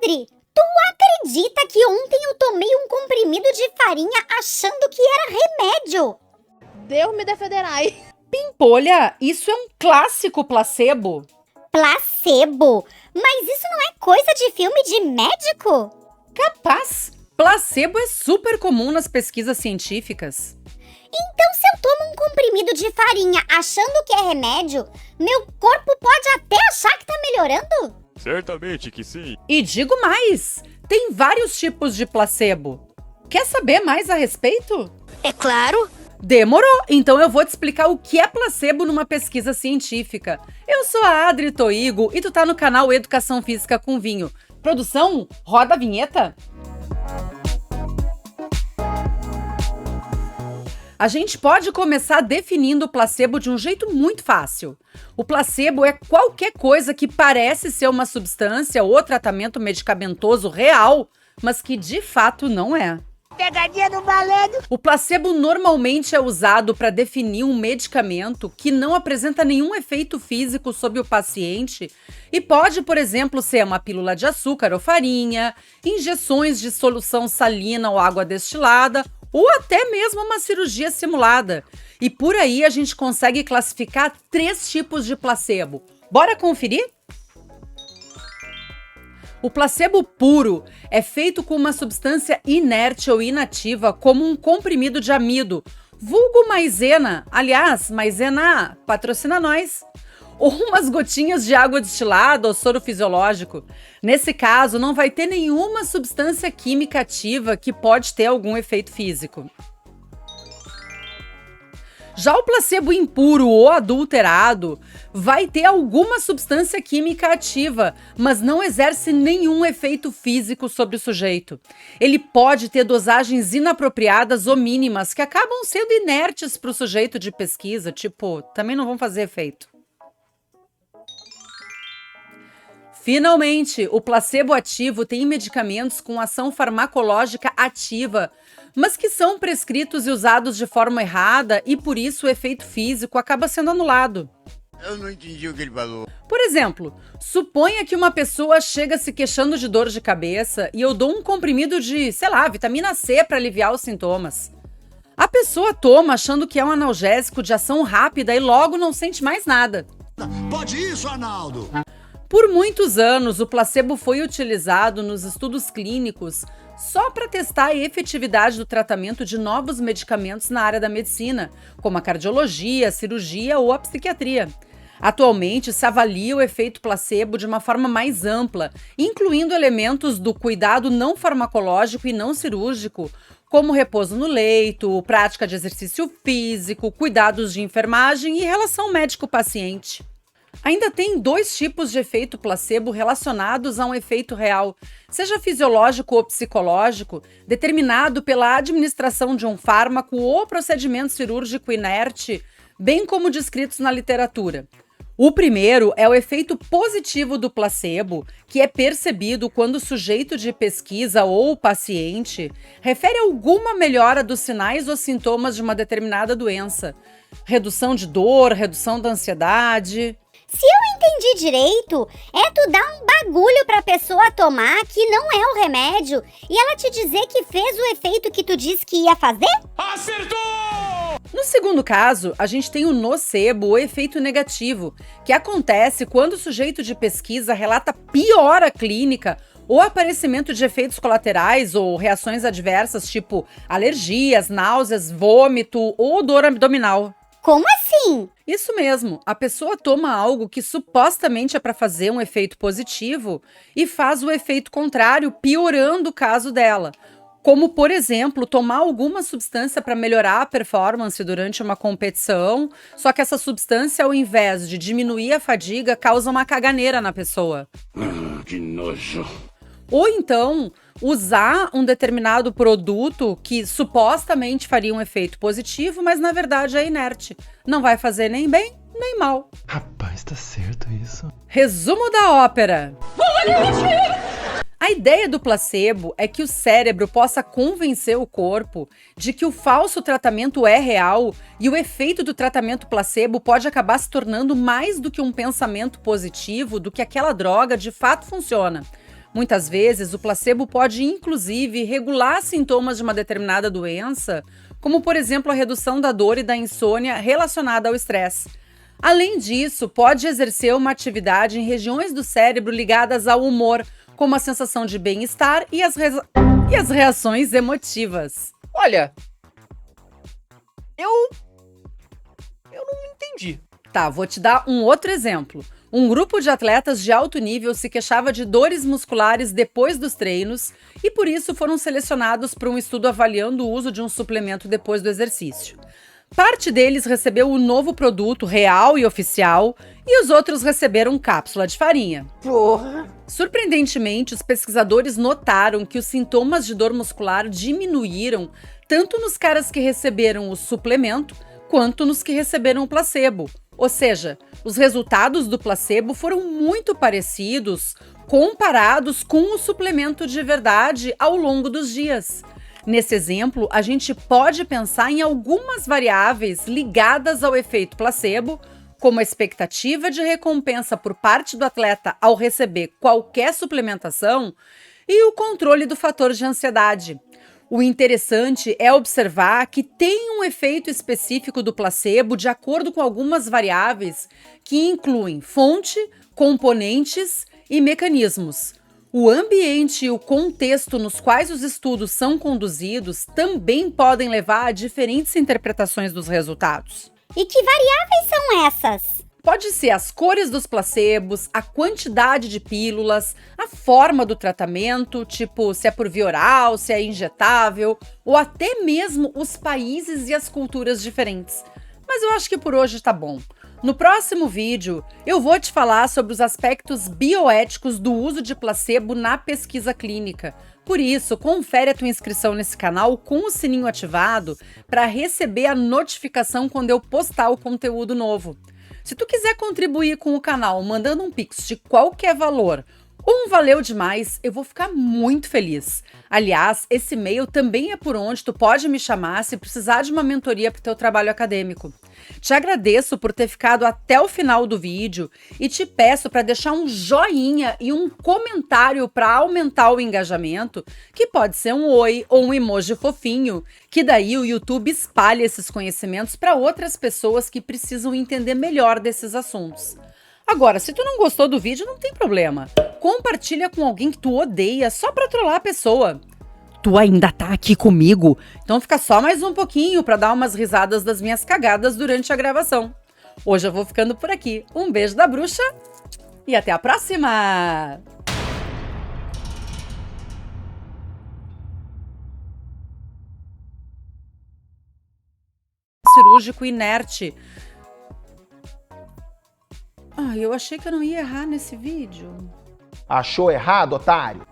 Adri, tu acredita que ontem eu tomei um comprimido de farinha achando que era remédio? Deus me defenderai. Pimpolha, isso é um clássico placebo. Placebo? Mas isso não é coisa de filme de médico? Capaz! Placebo é super comum nas pesquisas científicas. Então, se eu tomo um comprimido de farinha achando que é remédio, meu corpo pode até achar que tá melhorando? Certamente que sim. E digo mais, tem vários tipos de placebo. Quer saber mais a respeito? É claro. Demorou, então eu vou te explicar o que é placebo numa pesquisa científica. Eu sou a Adri Toigo e tu tá no canal Educação Física com Vinho. Produção, roda a vinheta. A gente pode começar definindo o placebo de um jeito muito fácil. O placebo é qualquer coisa que parece ser uma substância ou tratamento medicamentoso real, mas que de fato não é. Pegadinha do malandro. O placebo normalmente é usado para definir um medicamento que não apresenta nenhum efeito físico sobre o paciente e pode, por exemplo, ser uma pílula de açúcar ou farinha, injeções de solução salina ou água destilada, ou até mesmo uma cirurgia simulada. E por aí a gente consegue classificar 3 tipos de placebo. Bora conferir? O placebo puro é feito com uma substância inerte ou inativa, como um comprimido de amido, vulgo maisena, aliás, maisena, patrocina nós, ou umas gotinhas de água destilada ou soro fisiológico. Nesse caso, não vai ter nenhuma substância química ativa que pode ter algum efeito físico. Já o placebo impuro ou adulterado vai ter alguma substância química ativa, mas não exerce nenhum efeito físico sobre o sujeito. Ele pode ter dosagens inapropriadas ou mínimas que acabam sendo inertes para o sujeito de pesquisa, tipo, também não vão fazer efeito. Finalmente, o placebo ativo tem medicamentos com ação farmacológica ativa, mas que são prescritos e usados de forma errada e por isso o efeito físico acaba sendo anulado. Eu não entendi o que ele falou. Por exemplo, suponha que uma pessoa chega se queixando de dor de cabeça e eu dou um comprimido de, sei lá, vitamina C para aliviar os sintomas. A pessoa toma achando que é um analgésico de ação rápida e logo não sente mais nada. Pode isso, Arnaldo! Por muitos anos, o placebo foi utilizado nos estudos clínicos só para testar a efetividade do tratamento de novos medicamentos na área da medicina, como a cardiologia, a cirurgia ou a psiquiatria. Atualmente, se avalia o efeito placebo de uma forma mais ampla, incluindo elementos do cuidado não farmacológico e não cirúrgico, como repouso no leito, prática de exercício físico, cuidados de enfermagem e relação médico-paciente. Ainda tem 2 tipos de efeito placebo relacionados a um efeito real, seja fisiológico ou psicológico, determinado pela administração de um fármaco ou procedimento cirúrgico inerte, bem como descritos na literatura. O primeiro é o efeito positivo do placebo, que é percebido quando o sujeito de pesquisa ou o paciente refere alguma melhora dos sinais ou sintomas de uma determinada doença. Redução de dor, redução da ansiedade. Se eu entendi direito, é tu dar um bagulho pra pessoa tomar que não é o remédio e ela te dizer que fez o efeito que tu disse que ia fazer? Acertou! No segundo caso, a gente tem o nocebo ou efeito negativo, que acontece quando o sujeito de pesquisa relata piora clínica ou aparecimento de efeitos colaterais ou reações adversas, tipo alergias, náuseas, vômito ou dor abdominal. Como assim? Isso mesmo, a pessoa toma algo que supostamente é para fazer um efeito positivo e faz o efeito contrário, piorando o caso dela. Como, por exemplo, tomar alguma substância para melhorar a performance durante uma competição, só que essa substância, ao invés de diminuir a fadiga, causa uma caganeira na pessoa. Que nojo. Ou então, usar um determinado produto que supostamente faria um efeito positivo, mas na verdade é inerte. Não vai fazer nem bem, nem mal. Rapaz, tá certo isso? Resumo da ópera. A ideia do placebo é que o cérebro possa convencer o corpo de que o falso tratamento é real e o efeito do tratamento placebo pode acabar se tornando mais do que um pensamento positivo do que aquela droga de fato funciona. Muitas vezes, o placebo pode, inclusive, regular sintomas de uma determinada doença, como, por exemplo, a redução da dor e da insônia relacionada ao estresse. Além disso, pode exercer uma atividade em regiões do cérebro ligadas ao humor, como a sensação de bem-estar e as reações emotivas. Olha, eu não entendi. Tá, vou te dar um outro exemplo. Um grupo de atletas de alto nível se queixava de dores musculares depois dos treinos e por isso foram selecionados para um estudo avaliando o uso de um suplemento depois do exercício. Parte deles recebeu o novo produto real e oficial e os outros receberam cápsula de farinha. Porra. Surpreendentemente, os pesquisadores notaram que os sintomas de dor muscular diminuíram tanto nos caras que receberam o suplemento quanto nos que receberam o placebo. Ou seja, os resultados do placebo foram muito parecidos comparados com o suplemento de verdade ao longo dos dias. Nesse exemplo, a gente pode pensar em algumas variáveis ligadas ao efeito placebo, como a expectativa de recompensa por parte do atleta ao receber qualquer suplementação e o controle do fator de ansiedade. O interessante é observar que tem um efeito específico do placebo de acordo com algumas variáveis que incluem fonte, componentes e mecanismos. O ambiente e o contexto nos quais os estudos são conduzidos também podem levar a diferentes interpretações dos resultados. E que variáveis são essas? Pode ser as cores dos placebos, a quantidade de pílulas, a forma do tratamento, tipo se é por via oral, se é injetável, ou até mesmo os países e as culturas diferentes. Mas eu acho que por hoje tá bom. No próximo vídeo, eu vou te falar sobre os aspectos bioéticos do uso de placebo na pesquisa clínica. Por isso, confere a tua inscrição nesse canal com o sininho ativado para receber a notificação quando eu postar o conteúdo novo. Se tu quiser contribuir com o canal mandando um pix de qualquer valor ou um valeu demais, eu vou ficar muito feliz. Aliás, esse e-mail também é por onde tu pode me chamar se precisar de uma mentoria para o teu trabalho acadêmico. Te agradeço por ter ficado até o final do vídeo e te peço para deixar um joinha e um comentário para aumentar o engajamento, que pode ser um oi ou um emoji fofinho, que daí o YouTube espalha esses conhecimentos para outras pessoas que precisam entender melhor desses assuntos. Agora, se tu não gostou do vídeo, não tem problema. Compartilha com alguém que tu odeia só pra trollar a pessoa. Tu ainda tá aqui comigo? Então fica só mais um pouquinho pra dar umas risadas das minhas cagadas durante a gravação. Hoje eu vou ficando por aqui. Um beijo da bruxa e até a próxima! Cirúrgico inerte. Eu achei que eu não ia errar nesse vídeo. Achou errado, otário?